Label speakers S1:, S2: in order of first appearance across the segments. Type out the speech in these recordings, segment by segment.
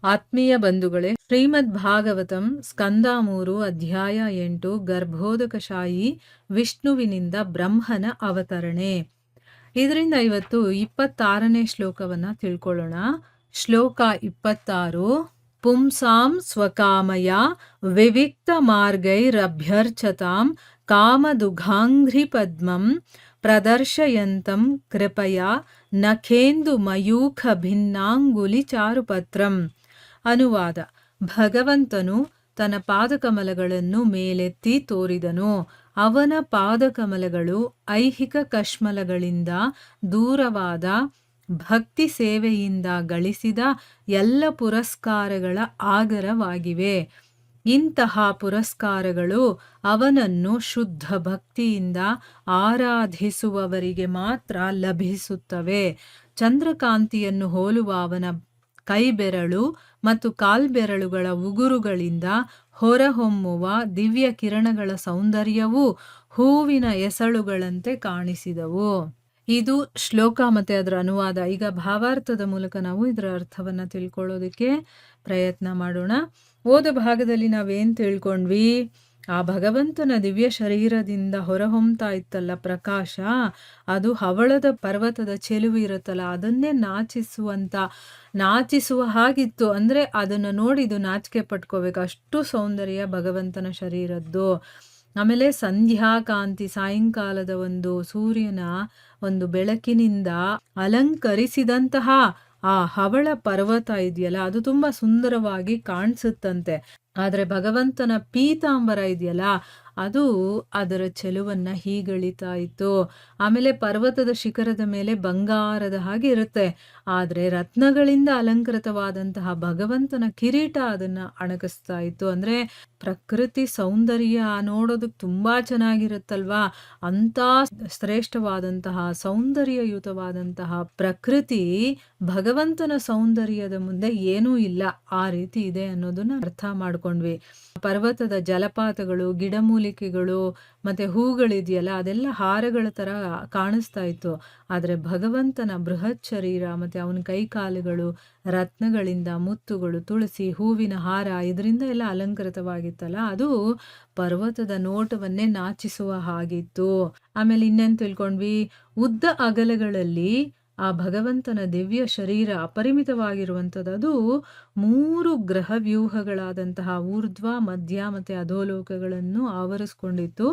S1: ಆತ್ಮೀಯ ಬಂಧುಗಳೇ, ಶ್ರೀಮದ್ ಭಾಗವತಂ ಸ್ಕಂದ 3 ಅಧ್ಯಾಯ 8 ಗರ್ಭೋದಕಶಾಹಿ ವಿಷ್ಣುವಿನಿಂದ ಬ್ರಹ್ಮನ ಅವತರಣೆ. ಇದರಿಂದ ಇವತ್ತು 26ನೇ ಶ್ಲೋಕವನ್ನ ತಿಳ್ಕೊಳ್ಳೋಣ. ಶ್ಲೋಕ 26. ಪುಂಸಾಂ ಸ್ವಕಾಮಯ ವಿವಿಕ್ತ ಮಾರ್ಗೈರಭ್ಯರ್ಚತಾಂ ಕಾಮದುಘಾಂಘ್ರಿ ಪದ್ಮಂ ಪ್ರದರ್ಶಯಂತಂ ಕೃಪಯಾ ನಖೇಂದು ಮಯೂಖ ಭಿನ್ನಾಂಗುಲಿ ಚಾರುಪತ್ರಂ. ಅನುವಾದ: ಭಗವಂತನು ತನ್ನ ಪಾದಕಮಲಗಳನ್ನು ಮೇಲೆತ್ತಿ ತೋರಿದನು. ಅವನ ಪಾದಕಮಲಗಳು ಐಹಿಕ ಕಶ್ಮಲಗಳಿಂದ ದೂರವಾದ ಭಕ್ತಿ ಸೇವೆಯಿಂದ ಗಳಿಸಿದ ಎಲ್ಲ ಪುರಸ್ಕಾರಗಳ ಆಗರವಾಗಿವೆ. ಇಂತಹ ಪುರಸ್ಕಾರಗಳು ಅವನನ್ನು ಶುದ್ಧ ಭಕ್ತಿಯಿಂದ ಆರಾಧಿಸುವವರಿಗೆ ಮಾತ್ರ ಲಭಿಸುತ್ತವೆ. ಚಂದ್ರಕಾಂತಿಯನ್ನು ಹೋಲುವ ಅವನ ಕೈಬೆರಳು ಮತ್ತು ಕಾಲ್ಬೆರಳುಗಳ ಉಗುರುಗಳಿಂದ ಹೊರಹೊಮ್ಮುವ ದಿವ್ಯ ಕಿರಣಗಳ ಸೌಂದರ್ಯವೂ ಹೂವಿನ ಎಸಳುಗಳಂತೆ ಕಾಣಿಸಿದವು. ಇದು ಶ್ಲೋಕ ಮತ್ತೆ ಅದರ ಅನುವಾದ. ಈಗ ಭಾವಾರ್ಥದ ಮೂಲಕ ನಾವು ಇದರ ಅರ್ಥವನ್ನ ತಿಳ್ಕೊಳ್ಳೋದಕ್ಕೆ ಪ್ರಯತ್ನ ಮಾಡೋಣ. ಓದ ಭಾಗದಲ್ಲಿ ನಾವೇನ್ ತಿಳ್ಕೊಂಡ್ವಿ? ಆ ಭಗವಂತನ ದಿವ್ಯ ಶರೀರದಿಂದ ಹೊರಹೊಮ್ತಾ ಇತ್ತಲ್ಲ ಪ್ರಕಾಶ, ಅದು ಹವಳದ ಪರ್ವತದ ಚೆಲುವು ಇರುತ್ತಲ್ಲ, ಅದನ್ನೇ ನಾಚಿಸುವ ಹಾಗಿತ್ತು. ಅಂದ್ರೆ ಅದನ್ನ ನೋಡಿದು ನಾಚಿಕೆ ಪಟ್ಕೋಬೇಕು, ಅಷ್ಟು ಸೌಂದರ್ಯ ಭಗವಂತನ ಶರೀರದ್ದು. ಆಮೇಲೆ ಸಂಧ್ಯಾಕಾಂತಿ, ಸಾಯಂಕಾಲದ ಒಂದು ಸೂರ್ಯನ ಒಂದು ಬೆಳಕಿನಿಂದ ಅಲಂಕರಿಸಿದಂತಹ ಆ ಹವಳ ಪರ್ವತ ಇದೆಯಲ್ಲ, ಅದು ತುಂಬಾ ಸುಂದರವಾಗಿ ಕಾಣಿಸುತ್ತಂತೆ. ಆದ್ರೆ ಭಗವಂತನ ಪೀತಾಂಬರ ಇದೆಯಲ್ಲ, ಅದು ಅದರ ಚೆಲುವನ್ನ ಹೀಗಳಿತಾ ಇತ್ತು. ಆಮೇಲೆ ಪರ್ವತದ ಶಿಖರದ ಮೇಲೆ ಬಂಗಾರದ ಹಾಗೆ ಇರುತ್ತೆ, ಆದ್ರೆ ರತ್ನಗಳಿಂದ ಅಲಂಕೃತವಾದಂತಹ ಭಗವಂತನ ಕಿರೀಟ ಅದನ್ನ ಅಣಕಿಸ್ತಾ ಇತ್ತು. ಅಂದ್ರೆ ಪ್ರಕೃತಿ ಸೌಂದರ್ಯ ನೋಡೋದಕ್ಕೆ ತುಂಬಾ ಚೆನ್ನಾಗಿರುತ್ತಲ್ವಾ. ಅಂತ ಶ್ರೇಷ್ಠವಾದಂತಹ ಸೌಂದರ್ಯಯುತವಾದಂತಹ ಪ್ರಕೃತಿ ಭಗವಂತನ ಸೌಂದರ್ಯದ ಮುಂದೆ ಏನೂ ಇಲ್ಲ, ಆ ರೀತಿ ಇದೆ ಅನ್ನೋದನ್ನ ಅರ್ಥ ಮಾಡ್ಕೊಂಡ್ವಿ. ಪರ್ವತದ ಜಲಪಾತಗಳು, ಗಿಡಮೂಲಿಕೆಗಳು ಮತ್ತೆ ಹೂಗಳಿದೆಯಲ್ಲ, ಅದೆಲ್ಲ ಹಾರಗಳ ತರ ಕಾಣಿಸ್ತಾ ಇತ್ತು. ಆದ್ರೆ ಭಗವಂತನ ಬೃಹತ್ ಶರೀರ ಮತ್ತೆ ಅವನ ಕೈಕಾಲುಗಳು ರತ್ನಗಳಿಂದ, ಮುತ್ತುಗಳು, ತುಳಸಿ, ಹೂವಿನ ಹಾರ, ಇದರಿಂದ ಎಲ್ಲ ಅಲಂಕೃತವಾಗಿತ್ತಲ್ಲ, ಅದು ಪರ್ವತದ ನೋಟವನ್ನೇ ನಾಚಿಸುವ ಹಾಗಿತ್ತು. ಆಮೇಲೆ ಇನ್ನೇನ್ ತಿಳ್ಕೊಂಡ್ವಿ? ಉದ್ದ ಅಗಲಗಳಲ್ಲಿ ಆ ಭಗವಂತನ ದಿವ್ಯ ಶರೀರ ಅಪರಿಮಿತವಾಗಿರುವಂಥದ್ದು. ಅದು 3 ಗ್ರಹ ವ್ಯೂಹಗಳಾದಂತಹ ಊರ್ಧ್ವ, ಮಧ್ಯ ಮತ್ತೆ ಅಧೋಲೋಕಗಳನ್ನು ಆವರಿಸ್ಕೊಂಡಿತ್ತು.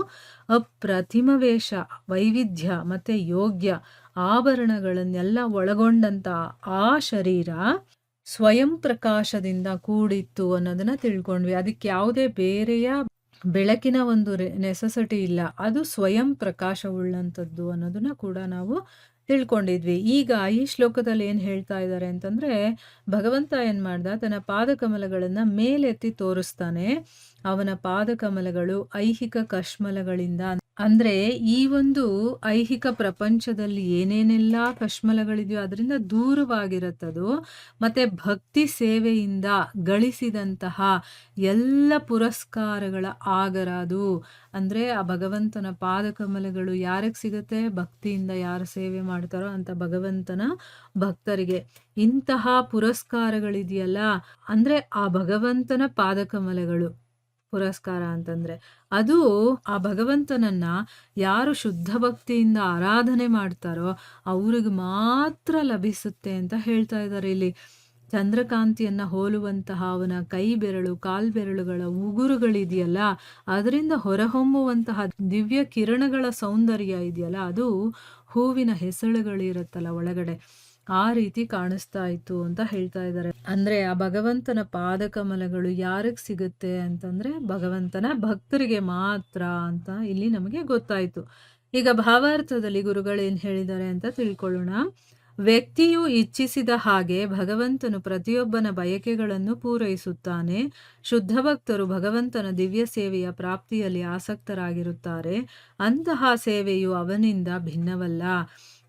S1: ಅಪ್ರತಿಮ ವೇಷ, ವೈವಿಧ್ಯ ಮತ್ತೆ ಯೋಗ್ಯ ಆಭರಣಗಳನ್ನೆಲ್ಲ ಒಳಗೊಂಡಂತ ಆ ಶರೀರ ಸ್ವಯಂ ಪ್ರಕಾಶದಿಂದ ಕೂಡಿತ್ತು ಅನ್ನೋದನ್ನ ತಿಳ್ಕೊಂಡ್ವಿ. ಅದಕ್ಕೆ ಯಾವುದೇ ಬೇರೆಯ ಬೆಳಕಿನ ಒಂದು ನೆಸೆಸಿಟಿ ಇಲ್ಲ, ಅದು ಸ್ವಯಂ ಪ್ರಕಾಶವುಳ್ಳಂಥದ್ದು ಅನ್ನೋದನ್ನ ಕೂಡ ನಾವು ತಿಳ್ಕೊಂಡಿದ್ವಿ. ಈಗ ಈ ಶ್ಲೋಕದಲ್ಲಿ ಏನ್ ಹೇಳ್ತಾ ಇದ್ದಾರೆ ಅಂತಂದ್ರೆ, ಭಗವಂತ ಏನ್ ಮಾಡ್ದ, ತನ್ನ ಪಾದಕಮಲಗಳನ್ನ ಮೇಲೆತ್ತಿ ತೋರಿಸ್ತಾನೆ. ಅವನ ಪಾದಕಮಲಗಳು ಐಹಿಕ ಕಶ್ಮಲಗಳಿಂದ, ಅಂದ್ರೆ ಈ ಒಂದು ಐಹಿಕ ಪ್ರಪಂಚದಲ್ಲಿ ಏನೇನೆಲ್ಲ ಕಶ್ಮಲಗಳಿದೆಯೋ ಅದರಿಂದ ದೂರವಾಗಿರುತ್ತದು. ಮತ್ತೆ ಭಕ್ತಿ ಸೇವೆಯಿಂದ ಗಳಿಸಿದಂತಹ ಎಲ್ಲ ಪುರಸ್ಕಾರಗಳ ಆಗರ ಅದು. ಅಂದ್ರೆ ಆ ಭಗವಂತನ ಪಾದಕಮಲಗಳು ಯಾರಿಗೆ ಸಿಗುತ್ತೆ? ಭಕ್ತಿಯಿಂದ ಯಾರು ಸೇವೆ ಮಾಡ್ತಾರೋ ಅಂತ ಭಗವಂತನ ಭಕ್ತರಿಗೆ. ಇಂತಹ ಪುರಸ್ಕಾರಗಳಿದೆಯಲ್ಲ, ಅಂದ್ರೆ ಆ ಭಗವಂತನ ಪಾದಕಮಲಗಳು ಪುರಸ್ಕಾರ ಅಂತಂದ್ರೆ, ಅದು ಆ ಭಗವಂತನನ್ನ ಯಾರು ಶುದ್ಧ ಭಕ್ತಿಯಿಂದ ಆರಾಧನೆ ಮಾಡ್ತಾರೋ ಅವ್ರಿಗೆ ಮಾತ್ರ ಲಭಿಸುತ್ತೆ ಅಂತ ಹೇಳ್ತಾ ಇದ್ದಾರೆ ಇಲ್ಲಿ. ಚಂದ್ರಕಾಂತಿಯನ್ನ ಹೋಲುವಂತಹ ಅವನ ಕೈ ಬೆರಳು, ಕಾಲ್ಬೆರಳುಗಳ ಉಗುರುಗಳಿದೆಯಲ್ಲ, ಅದರಿಂದ ಹೊರಹೊಮ್ಮುವಂತಹ ದಿವ್ಯ ಕಿರಣಗಳ ಸೌಂದರ್ಯ ಇದೆಯಲ್ಲ, ಅದು ಹೂವಿನ ಹೆಸಳುಗಳಿರುತ್ತಲ್ಲ ಒಳಗಡೆ, ಆ ರೀತಿ ಕಾಣಿಸ್ತಾ ಇತ್ತು ಅಂತ ಹೇಳ್ತಾ ಇದ್ದಾರೆ. ಅಂದ್ರೆ ಆ ಭಗವಂತನ ಪಾದಕಮಲಗಳು ಯಾರಿಗೆ ಸಿಗುತ್ತೆ ಅಂತಂದ್ರೆ ಭಗವಂತನ ಭಕ್ತರಿಗೆ ಮಾತ್ರ ಅಂತ ಇಲ್ಲಿ ನಮಗೆ ಗೊತ್ತಾಯ್ತು. ಈಗ ಭಾವಾರ್ಥದಲ್ಲಿ ಗುರುಗಳು ಏನ್ ಹೇಳಿದ್ದಾರೆ ಅಂತ ತಿಳ್ಕೊಳ್ಳೋಣ. ವ್ಯಕ್ತಿಯು ಇಚ್ಛಿಸಿದ ಹಾಗೆ ಭಗವಂತನು ಪ್ರತಿಯೊಬ್ಬನ ಬಯಕೆಗಳನ್ನು ಪೂರೈಸುತ್ತಾನೆ. ಶುದ್ಧ ಭಕ್ತರು ಭಗವಂತನ ದಿವ್ಯ ಸೇವೆಯ ಪ್ರಾಪ್ತಿಯಲ್ಲಿ ಆಸಕ್ತರಾಗಿರುತ್ತಾರೆ. ಅಂತಹ ಸೇವೆಯು ಅವನಿಂದ ಭಿನ್ನವಲ್ಲ.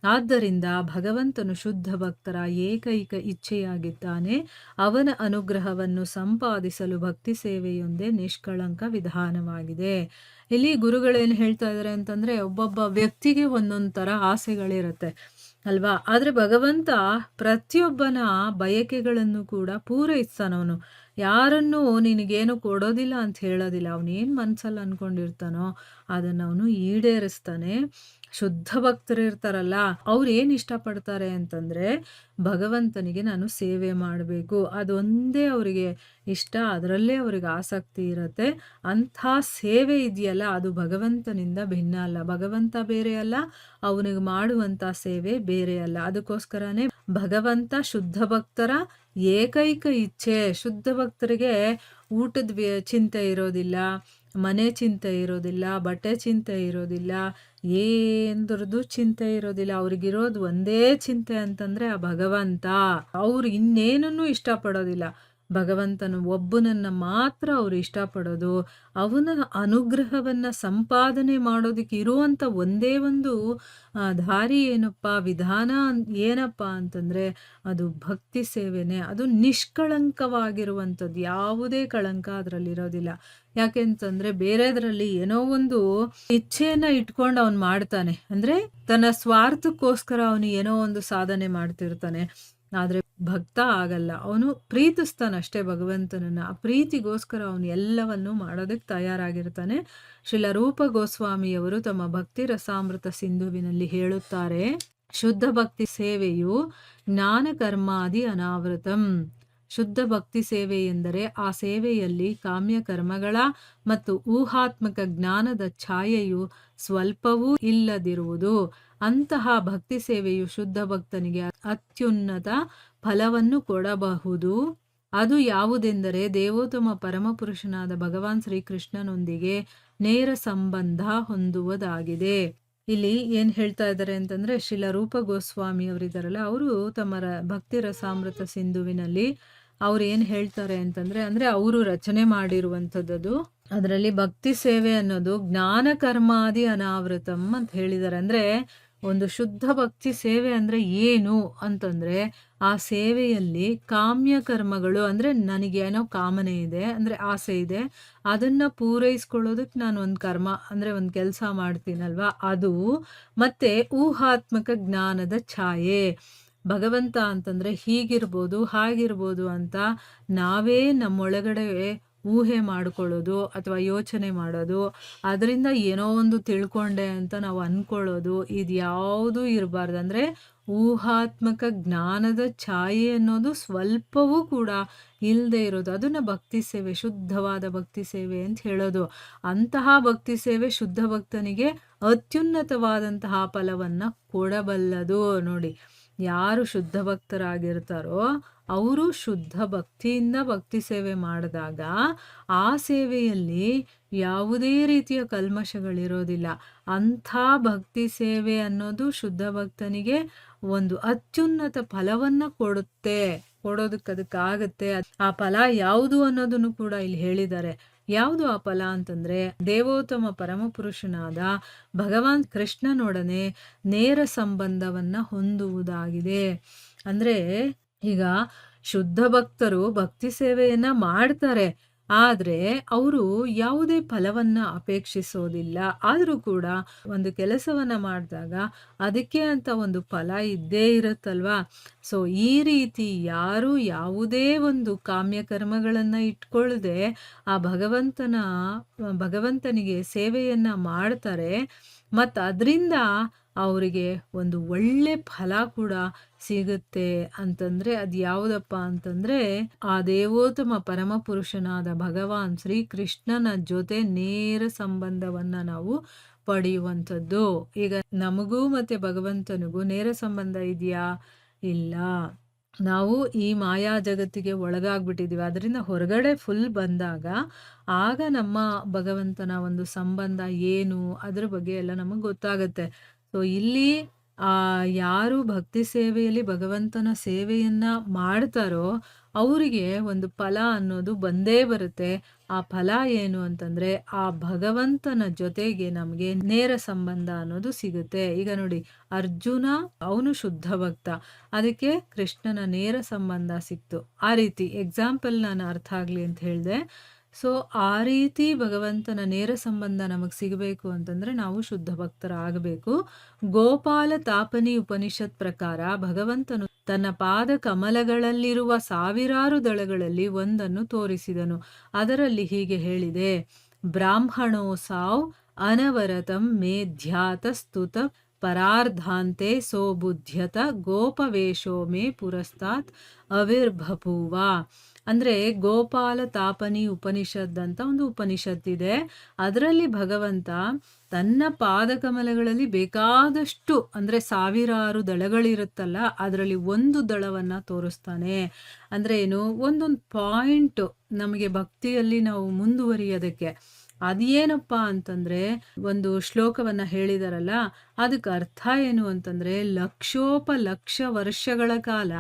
S1: ಆದ್ದರಿಂದ ಭಗವಂತನು ಶುದ್ಧ ಭಕ್ತರ ಏಕೈಕ ಇಚ್ಛೆಯಾಗಿದ್ದಾನೆ. ಅವನ ಅನುಗ್ರಹವನ್ನು ಸಂಪಾದಿಸಲು ಭಕ್ತಿ ಸೇವೆಯೊಂದೇ ನಿಷ್ಕಳಂಕ ವಿಧಾನವಾಗಿದೆ. ಇಲ್ಲಿ ಗುರುಗಳೇನು ಹೇಳ್ತಾ ಇದ್ದಾರೆ ಅಂತಂದ್ರೆ, ಒಬ್ಬೊಬ್ಬ ವ್ಯಕ್ತಿಗೆ ಒಂದೊಂದು ತರ ಆಸೆಗಳಿರುತ್ತೆ. ಅಲ್ವಾ? ಆದ್ರೆ ಭಗವಂತ ಪ್ರತಿಯೊಬ್ಬನ ಬಯಕೆಗಳನ್ನು ಕೂಡ ಪೂರೈಸ್ತಾನವನು. ಯಾರನ್ನೂ ನಿನಗೇನು ಕೊಡೋದಿಲ್ಲ ಅಂತ ಹೇಳೋದಿಲ್ಲ. ಅವನೇನ್ ಮನ್ಸಲ್ಲಿ ಅನ್ಕೊಂಡಿರ್ತಾನೋ ಅದನ್ನ ಅವನು ಈಡೇರಿಸ್ತಾನೆ. ಶುದ್ಧ ಭಕ್ತರಿರ್ತಾರಲ್ಲ, ಅವ್ರೇನ್ ಇಷ್ಟಪಡ್ತಾರೆ ಅಂತಂದ್ರೆ, ಭಗವಂತನಿಗೆ ನಾನು ಸೇವೆ ಮಾಡಬೇಕು. ಅದೊಂದೇ ಅವರಿಗೆ ಇಷ್ಟ. ಅದರಲ್ಲೇ ಅವ್ರಿಗೆ ಆಸಕ್ತಿ ಇರತ್ತೆ. ಅಂಥ ಸೇವೆ ಇದೆಯಲ್ಲ, ಅದು ಭಗವಂತನಿಂದ ಭಿನ್ನ ಅಲ್ಲ. ಭಗವಂತ ಬೇರೆ ಅಲ್ಲ, ಅವನಿಗೆ ಮಾಡುವಂಥ ಸೇವೆ ಬೇರೆ ಅಲ್ಲ. ಅದಕ್ಕೋಸ್ಕರನೇ ಭಗವಂತ ಶುದ್ಧ ಭಕ್ತರ ಏಕೈಕ ಇಚ್ಛೆ. ಶುದ್ಧ ಭಕ್ತರಿಗೆ ಊಟದ ಚಿಂತೆ ಇರೋದಿಲ್ಲ, ಮನೆ ಚಿಂತೆ ಇರೋದಿಲ್ಲ, ಬಟ್ಟೆ ಚಿಂತೆ ಇರೋದಿಲ್ಲ, ಏನದ್ರದ್ದು ಚಿಂತೆ ಇರೋದಿಲ್ಲ. ಅವ್ರಿಗಿರೋದು ಒಂದೇ ಚಿಂತೆ ಅಂತಂದ್ರೆ ಆ ಭಗವಂತ. ಅವ್ರು ಇನ್ನೇನನ್ನೂ ಇಷ್ಟಪಡೋದಿಲ್ಲ. ಭಗವಂತನ ಒಬ್ಬನನ್ನ ಮಾತ್ರ ಅವ್ರು ಇಷ್ಟಪಡೋದು. ಅವನ ಅನುಗ್ರಹವನ್ನ ಸಂಪಾದನೆ ಮಾಡೋದಕ್ಕೆ ಇರುವಂಥ ಒಂದೇ ಒಂದು ದಾರಿ ಏನಪ್ಪ, ವಿಧಾನ ಏನಪ್ಪ ಅಂತಂದ್ರೆ ಅದು ಭಕ್ತಿ ಸೇವೆನೇ. ಅದು ನಿಷ್ಕಳಂಕವಾಗಿರುವಂಥದ್ದು. ಯಾವುದೇ ಕಳಂಕ ಅದರಲ್ಲಿರೋದಿಲ್ಲ. ಯಾಕೆಂತಂದ್ರೆ ಬೇರೆದ್ರಲ್ಲಿ ಏನೋ ಒಂದು ಇಚ್ಛೆಯನ್ನ ಇಟ್ಕೊಂಡು ಅವ್ನು ಮಾಡ್ತಾನೆ. ಅಂದ್ರೆ ತನ್ನ ಸ್ವಾರ್ಥಕ್ಕೋಸ್ಕರ ಅವನು ಏನೋ ಒಂದು ಸಾಧನೆ ಮಾಡ್ತಿರ್ತಾನೆ. ಆದ್ರೆ ಭಕ್ತ ಆಗಲ್ಲ. ಅವನು ಪ್ರೀತಿಸ್ತಾನಷ್ಟೇ ಭಗವಂತನನ್ನ. ಆ ಪ್ರೀತಿಗೋಸ್ಕರ ಅವನು ಎಲ್ಲವನ್ನೂ ಮಾಡೋದಕ್ಕೆ ತಯಾರಾಗಿರ್ತಾನೆ. ಶ್ರೀಲ ರೂಪ ಗೋಸ್ವಾಮಿಯವರು ತಮ್ಮ ಭಕ್ತಿ ರಸಾಮೃತ ಸಿಂಧುವಿನಲ್ಲಿ ಹೇಳುತ್ತಾರೆ, ಶುದ್ಧ ಭಕ್ತಿ ಸೇವೆಯು ಜ್ಞಾನ ಕರ್ಮಾದಿ ಅನಾವೃತಂ. ಶುದ್ಧ ಭಕ್ತಿ ಸೇವೆ ಎಂದರೆ ಆ ಸೇವೆಯಲ್ಲಿ ಕಾಮ್ಯ ಕರ್ಮಗಳ ಮತ್ತು ಊಹಾತ್ಮಕ ಜ್ಞಾನದ ಛಾಯೆಯು ಸ್ವಲ್ಪವೂ ಇಲ್ಲದಿರುವುದು. ಅಂತಹ ಭಕ್ತಿ ಸೇವೆಯು ಶುದ್ಧ ಭಕ್ತನಿಗೆ ಅತ್ಯುನ್ನತ ಫಲವನ್ನು ಕೊಡಬಹುದು. ಅದು ಯಾವುದೆಂದರೆ ದೇವೋತ್ತಮ ಪರಮಪುರುಷನಾದ ಭಗವಾನ್ ಶ್ರೀಕೃಷ್ಣನೊಂದಿಗೆ ನೇರ ಸಂಬಂಧ ಹೊಂದುವುದಾಗಿದೆ. ಇಲ್ಲಿ ಏನ್ ಹೇಳ್ತಾ ಇದ್ದಾರೆ ಅಂತಂದ್ರೆ, ಶ್ರೀಲ ರೂಪ ಗೋಸ್ವಾಮಿ ಅವರಿದ್ದಾರಲ್ಲ, ಅವರು ತಮ್ಮ ಭಕ್ತಿ ರಸಾಮೃತ ಸಿಂಧುವಿನಲ್ಲಿ ಅವ್ರು ಏನ್ ಹೇಳ್ತಾರೆ ಅಂತಂದ್ರೆ, ಅವರು ರಚನೆ ಮಾಡಿರುವಂಥದ್ದು. ಅದರಲ್ಲಿ ಭಕ್ತಿ ಸೇವೆ ಅನ್ನೋದು ಜ್ಞಾನ ಕರ್ಮಾದಿ ಅನಾವೃತಂ ಅಂತ ಹೇಳಿದ್ದಾರೆ. ಅಂದ್ರೆ ಒಂದು ಶುದ್ಧ ಭಕ್ತಿ ಸೇವೆ ಅಂದ್ರೆ ಏನು ಅಂತಂದ್ರೆ, ಆ ಸೇವೆಯಲ್ಲಿ ಕಾಮ್ಯ ಕರ್ಮಗಳು, ಅಂದ್ರೆ ನನಗೇನೋ ಕಾಮನೆ ಇದೆ, ಅಂದ್ರೆ ಆಸೆ ಇದೆ, ಅದನ್ನ ಪೂರೈಸ್ಕೊಳ್ಳೋದಕ್ಕೆ ನಾನು ಒಂದು ಕರ್ಮ ಅಂದ್ರೆ ಒಂದು ಕೆಲಸ ಮಾಡ್ತೀನಲ್ವಾ, ಅದು ಮತ್ತೆ ಊಹಾತ್ಮಕ ಜ್ಞಾನದ ಛಾಯೆ. ಭಗವಂತ ಅಂತಂದ್ರೆ ಹೀಗಿರ್ಬೋದು ಹಾಗಿರ್ಬೋದು ಅಂತ ನಾವೇ ನಮ್ಮೊಳಗಡೆ ಊಹೆ ಮಾಡ್ಕೊಳ್ಳೋದು ಅಥವಾ ಯೋಚನೆ ಮಾಡೋದು, ಅದರಿಂದ ಏನೋ ಒಂದು ತಿಳ್ಕೊಂಡೆ ಅಂತ ನಾವು ಅನ್ಕೊಳ್ಳೋದು, ಇದ್ಯಾವುದೂ ಇರಬಾರ್ದು. ಅಂದ್ರೆ ಊಹಾತ್ಮಕ ಜ್ಞಾನದ ಛಾಯೆ ಅನ್ನೋದು ಸ್ವಲ್ಪವೂ ಕೂಡ ಇಲ್ಲದೆ ಇರೋದು, ಅದನ್ನ ಭಕ್ತಿ ಸೇವೆ, ಶುದ್ಧವಾದ ಭಕ್ತಿ ಸೇವೆ ಅಂತ ಹೇಳೋದು. ಅಂತಹ ಭಕ್ತಿ ಸೇವೆ ಶುದ್ಧ ಭಕ್ತನಿಗೆ ಅತ್ಯುನ್ನತವಾದಂತಹ ಫಲವನ್ನ ಕೊಡಬಲ್ಲದು. ನೋಡಿ, ಯಾರು ಶುದ್ಧ ಭಕ್ತರಾಗಿರ್ತಾರೋ ಅವರು ಶುದ್ಧ ಭಕ್ತಿಯಿಂದ ಭಕ್ತಿ ಸೇವೆ ಮಾಡಿದಾಗ ಆ ಸೇವೆಯಲ್ಲಿ ಯಾವುದೇ ರೀತಿಯ ಕಲ್ಮಶಗಳಿರೋದಿಲ್ಲ. ಅಂಥ ಭಕ್ತಿ ಸೇವೆ ಅನ್ನೋದು ಶುದ್ಧ ಭಕ್ತನಿಗೆ ಒಂದು ಅತ್ಯುನ್ನತ ಫಲವನ್ನ ಕೊಡೋದಕ್ಕೆ ಅದಕ್ಕಾಗತ್ತೆ. ಆ ಫಲ ಯಾವುದು ಅನ್ನೋದನ್ನು ಕೂಡ ಇಲ್ಲಿ ಹೇಳಿದ್ದಾರೆ. ಯಾವುದು ಆ ಫಲ ಅಂತಂದ್ರೆ, ದೇವೋತ್ತಮ ಪರಮಪುರುಷನಾದ ಭಗವಾನ್ ಕೃಷ್ಣನೊಡನೆ ನೇರ ಸಂಬಂಧವನ್ನ ಹೊಂದುವುದಾಗಿದೆ. ಅಂದ್ರೆ ಈಗ ಶುದ್ಧ ಭಕ್ತರು ಭಕ್ತಿ ಸೇವೆಯನ್ನ ಮಾಡ್ತಾರೆ, ಆದ್ರೆ ಅವರು ಯಾವುದೇ ಫಲವನ್ನ ಅಪೇಕ್ಷಿಸೋದಿಲ್ಲ. ಆದ್ರೂ ಕೂಡ ಒಂದು ಕೆಲಸವನ್ನ ಮಾಡಿದಾಗ ಅದಕ್ಕೆ ಅಂತ ಒಂದು ಫಲ ಇದ್ದೇ ಇರುತ್ತಲ್ವಾ. ಸೊ ಈ ರೀತಿ ಯಾರು ಯಾವುದೇ ಒಂದು ಕಾಮ್ಯ ಕರ್ಮಗಳನ್ನ ಇಟ್ಕೊಳ್ಳದೆ ಆ ಭಗವಂತನಿಗೆ ಸೇವೆಯನ್ನ ಮಾಡ್ತಾರೆ, ಮತ್ತು ಅದರಿಂದ ಅವರಿಗೆ ಒಂದು ಒಳ್ಳೆ ಫಲ ಕೂಡ ಸಿಗುತ್ತೆ ಅಂತಂದ್ರೆ ಅದು ಯಾವುದಪ್ಪ ಅಂತಂದ್ರೆ, ಆ ದೇವೋತ್ತಮ ಪರಮಪುರುಷನಾದ ಭಗವಾನ್ ಶ್ರೀಕೃಷ್ಣನ ಜೊತೆ ನೇರ ಸಂಬಂಧವನ್ನ ನಾವು ಪಡೆಯುವಂಥದ್ದು. ಈಗ ನಮಗೂ ಮತ್ತೆ ಭಗವಂತನಿಗೂ ನೇರ ಸಂಬಂಧ ಇದೆಯಾ? ಇಲ್ಲ. ನಾವು ಈ ಮಾಯಾ ಜಗತ್ತಿಗೆ ಒಳಗಾಗ್ಬಿಟ್ಟಿದೀವಿ. ಅದರಿಂದ ಹೊರಗಡೆ ಫುಲ್ ಬಂದಾಗ ಆಗ ನಮ್ಮ ಭಗವಂತನ ಒಂದು ಸಂಬಂಧ ಏನು ಅದ್ರ ಬಗ್ಗೆ ಎಲ್ಲ ನಮಗೆ ಗೊತ್ತಾಗತ್ತೆ. ಸೊ ಇಲ್ಲಿ ಯಾರು ಭಕ್ತಿ ಸೇವೆಯಲ್ಲಿ ಭಗವಂತನ ಸೇವೆಯನ್ನ ಮಾಡ್ತಾರೋ ಅವರಿಗೆ ಒಂದು ಫಲ ಅನ್ನೋದು ಬಂದೇ ಬರುತ್ತೆ. ಆ ಫಲ ಏನು ಅಂತಂದ್ರೆ, ಆ ಭಗವಂತನ ಜೊತೆಗೆ ನಮಗೆ ನೇರ ಸಂಬಂಧ ಅನ್ನೋದು ಸಿಗುತ್ತೆ. ಈಗ ನೋಡಿ, ಅರ್ಜುನ ಅವನು ಶುದ್ಧ ಭಕ್ತ, ಅದಕ್ಕೆ ಕೃಷ್ಣನ ನೇರ ಸಂಬಂಧ ಸಿಕ್ತು. ಆ ರೀತಿ ಎಕ್ಸಾಂಪಲ್ ನಾನು ಅರ್ಥ ಆಗ್ಲಿ ಅಂತ ಹೇಳಿದೆ. ಸೊ, ಆ ರೀತಿ ಭಗವಂತನ ನೇರ ಸಂಬಂಧ ನಮಗೆ ಸಿಗಬೇಕು ಅಂತಂದ್ರೆ ನಾವು ಶುದ್ಧ ಭಕ್ತರಾಗಬೇಕು. ಗೋಪಾಲ ತಾಪನಿ ಉಪನಿಷತ್ ಪ್ರಕಾರ ಭಗವಂತನು ತನ್ನ ಪಾದ ಕಮಲಗಳಲ್ಲಿರುವ ಸಾವಿರಾರು ದಳಗಳಲ್ಲಿ ಒಂದನ್ನು ತೋರಿಸಿದನು. ಅದರಲ್ಲಿ ಹೀಗೆ ಹೇಳಿದೆ: ಬ್ರಾಹ್ಮಣೋಸಾವ್ ಅನವರತಂ ಮೇ ಧ್ಯಾತ ಸ್ತುತ ಪರಾರ್ಧಾಂತೆ ಸೋಬುಧ್ಯತ ಗೋಪವೇಶೋ ಮೇ ಪುರಸ್ತಾತ್ ಅವಿರ್ಬಭೂವ. ಅಂದ್ರೆ ಗೋಪಾಲ ತಾಪನಿ ಉಪನಿಷತ್ ಅಂತ ಒಂದು ಉಪನಿಷತ್ತಿದೆ. ಅದರಲ್ಲಿ ಭಗವಂತ ತನ್ನ ಪಾದಕಮಲಗಳಲ್ಲಿ ಬೇಕಾದಷ್ಟು ಅಂದ್ರೆ ಸಾವಿರಾರು ದಳಗಳಿರುತ್ತಲ್ಲ, ಅದರಲ್ಲಿ ಒಂದು ದಳವನ್ನ ತೋರಿಸ್ತಾನೆ. ಅಂದ್ರೆ ಏನು, ಒಂದೊಂದು ಪಾಯಿಂಟ್ ನಮಗೆ ಭಕ್ತಿಯಲ್ಲಿ ನಾವು ಮುಂದುವರಿಯೋದಕ್ಕೆ. ಅದೇನಪ್ಪ ಅಂತಂದ್ರೆ, ಒಂದು ಶ್ಲೋಕವನ್ನ ಹೇಳಿದಾರಲ್ಲ, ಅದಕ್ಕೆ ಅರ್ಥ ಏನು ಅಂತಂದ್ರೆ, ಲಕ್ಷೋಪಲಕ್ಷ ವರ್ಷಗಳ ಕಾಲ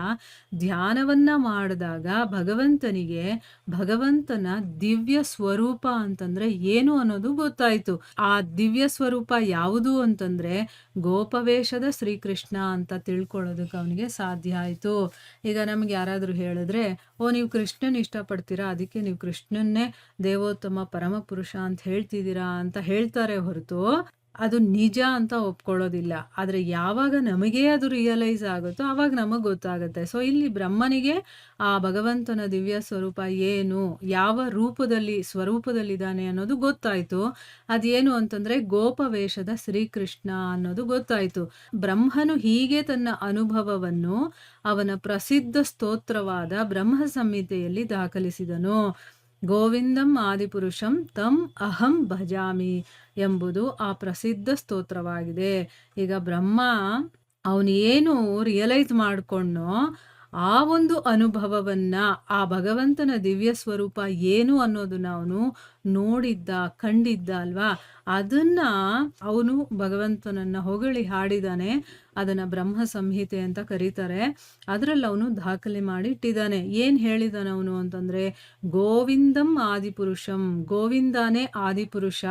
S1: ಧ್ಯಾನವನ್ನ ಮಾಡಿದಾಗ ಭಗವಂತನಿಗೆ ಭಗವಂತನ ದಿವ್ಯ ಸ್ವರೂಪ ಅಂತಂದ್ರೆ ಏನು ಅನ್ನೋದು ಗೊತ್ತಾಯ್ತು. ಆ ದಿವ್ಯ ಸ್ವರೂಪ ಯಾವುದು ಅಂತಂದ್ರೆ ಗೋಪವೇಷದ ಶ್ರೀಕೃಷ್ಣ ಅಂತ ತಿಳ್ಕೊಳ್ಳೋದಕ್ಕೆ ಅವನಿಗೆ ಸಾಧ್ಯ ಆಯ್ತು. ಈಗ ನಮ್ಗೆ ಯಾರಾದ್ರೂ ಹೇಳಿದ್ರೆ, ಓ ನೀವು ಕೃಷ್ಣನ್ ಇಷ್ಟಪಡ್ತೀರಾ, ಅದಕ್ಕೆ ನೀವು ಕೃಷ್ಣನ್ನೇ ದೇವೋತ್ತಮ ಪರಮ ಪುರುಷ ಅಂತ ಹೇಳ್ತಿದ್ದೀರಾ ಅಂತ ಹೇಳ್ತಾರೆ ಹೊರತು ಅದು ನಿಜ ಅಂತ ಒಪ್ಕೊಳ್ಳೋದಿಲ್ಲ. ಆದ್ರೆ ಯಾವಾಗ ನಮಗೇ ಅದು ರಿಯಲೈಸ್ ಆಗುತ್ತೋ ಆವಾಗ ನಮಗ್ ಗೊತ್ತಾಗುತ್ತೆ. ಸೊ ಇಲ್ಲಿ ಬ್ರಹ್ಮನಿಗೆ ಆ ಭಗವಂತನ ದಿವ್ಯ ಸ್ವರೂಪ ಏನು, ಯಾವ ರೂಪದಲ್ಲಿ ಸ್ವರೂಪದಲ್ಲಿದ್ದಾನೆ ಅನ್ನೋದು ಗೊತ್ತಾಯ್ತು. ಅದೇನು ಅಂತಂದ್ರೆ ಗೋಪವೇಷದ ಶ್ರೀಕೃಷ್ಣ ಅನ್ನೋದು ಗೊತ್ತಾಯ್ತು. ಬ್ರಹ್ಮನು ಹೀಗೆ ತನ್ನ ಅನುಭವವನ್ನು ಅವನ ಪ್ರಸಿದ್ಧ ಸ್ತೋತ್ರವಾದ ಬ್ರಹ್ಮ ಸಂಹಿತೆಯಲ್ಲಿ ದಾಖಲಿಸಿದನು. ಗೋವಿಂದಂ ಆದಿಪುರುಷಂ ತಂ ಅಹಂ ಭಜಾಮಿ ಎಂಬುದು ಆ ಪ್ರಸಿದ್ಧ ಸ್ತೋತ್ರವಾಗಿದೆ. ಈಗ ಬ್ರಹ್ಮ ಅವನು ಏನು ರಿಯಲೈಸ್ ಮಾಡ್ಕೊಂಡೋ ಆ ಒಂದು ಅನುಭವವನ್ನ, ಆ ಭಗವಂತನ ದಿವ್ಯ ಸ್ವರೂಪ ಏನು ಅನ್ನೋದನ್ನ ಅವನು ನೋಡಿದ್ದ, ಕಂಡಿದ್ದ ಅಲ್ವಾ, ಅದನ್ನ ಅವನು ಭಗವಂತನನ್ನ ಹೊಗಳಿ ಹಾಡಿದಾನೆ. ಅದನ್ನ ಬ್ರಹ್ಮ ಸಂಹಿತೆ ಅಂತ ಕರೀತಾರೆ. ಅದರಲ್ಲಿ ಅವನು ದಾಖಲೆ ಮಾಡಿ ಇಟ್ಟಿದ್ದಾನೆ. ಏನ್ ಹೇಳಿದಾನೆ ಅವನು ಅಂತಂದ್ರೆ, ಗೋವಿಂದಂ ಆದಿಪುರುಷಂ, ಗೋವಿಂದಾನೇ ಆದಿಪುರುಷ,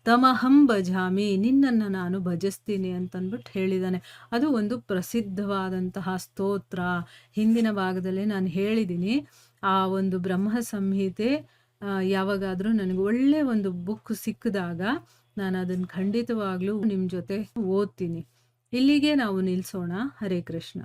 S1: ತಮಹಂ ಭಜಾಮಿ, ನಿನ್ನನ್ನು ನಾನು ಭಜಿಸ್ತೀನಿ ಅಂತಂದ್ಬಿಟ್ಟು ಹೇಳಿದ್ದಾನೆ. ಅದು ಒಂದು ಪ್ರಸಿದ್ಧವಾದಂತಹ ಸ್ತೋತ್ರ. ಹಿಂದಿನ ಭಾಗದಲ್ಲಿ ನಾನು ಹೇಳಿದ್ದೀನಿ. ಆ ಒಂದು ಬ್ರಹ್ಮ ಸಂಹಿತೆ ಯಾವಾಗಾದರೂ ನನಗೆ ಒಳ್ಳೆ ಒಂದು ಬುಕ್ ಸಿಕ್ಕಿದಾಗ ನಾನು ಅದನ್ನು ಖಂಡಿತವಾಗ್ಲೂ ನಿಮ್ಮ ಜೊತೆ ಓದ್ತೀನಿ. ಇಲ್ಲಿಗೆ ನಾವು ನಿಲ್ಲಿಸೋಣ. ಹರೇ ಕೃಷ್ಣ.